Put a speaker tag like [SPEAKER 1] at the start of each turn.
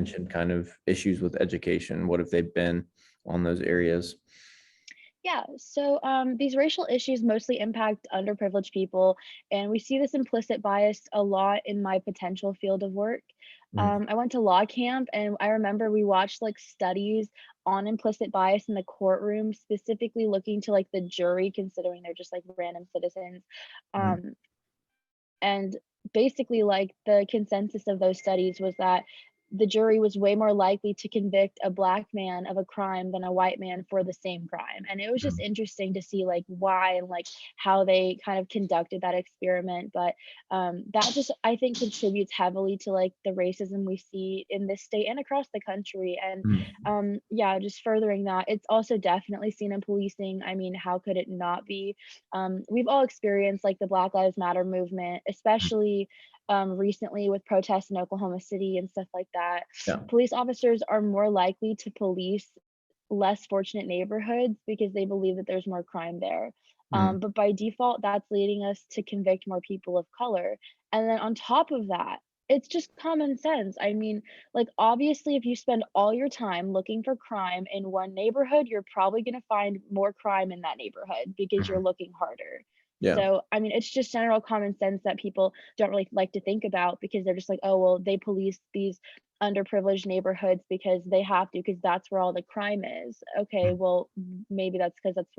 [SPEAKER 1] mentioned kind of issues with education. What have they been on those areas?
[SPEAKER 2] Yeah, so these racial issues mostly impact underprivileged people, and we see this implicit bias a lot in my potential field of work.
[SPEAKER 1] Mm,
[SPEAKER 2] I went to law camp, and I remember we watched like studies on implicit bias in the courtroom, specifically looking to like the jury, considering they're just like random citizens.
[SPEAKER 1] mm,
[SPEAKER 2] Um, and basically, like, the consensus of those studies was that the jury was way more likely to convict a black man of a crime than a white man for the same crime. And it was just
[SPEAKER 1] mm,
[SPEAKER 2] interesting to see like why and like how they kind of conducted that experiment. But that just I think contributes heavily to like the racism we see in this state and across the country. And
[SPEAKER 1] mm,
[SPEAKER 2] yeah, just furthering that, it's also definitely seen in policing. I mean, how could it not be? We've all experienced like the Black Lives Matter movement,
[SPEAKER 1] mm.
[SPEAKER 2] especially recently with protests in Oklahoma City and stuff like that.
[SPEAKER 1] Yeah.
[SPEAKER 2] Police officers are more likely to police less fortunate neighborhoods because they believe that there's more crime there.
[SPEAKER 1] Mm,
[SPEAKER 2] But by default, that's leading us to convict more people of color. And then on top of that, it's just common sense. I mean, like, obviously, if you spend all your time looking for crime in one neighborhood, you're probably going to find more crime in that neighborhood because you're
[SPEAKER 1] mhm.
[SPEAKER 2] looking harder.
[SPEAKER 1] Yeah.
[SPEAKER 2] So, I mean, it's just general common sense that people don't really like to think about because they're just like, oh, well, they police these underprivileged neighborhoods because they have to, because that's where all the crime is. Okay,
[SPEAKER 1] Mm.
[SPEAKER 2] well, maybe that's because that's where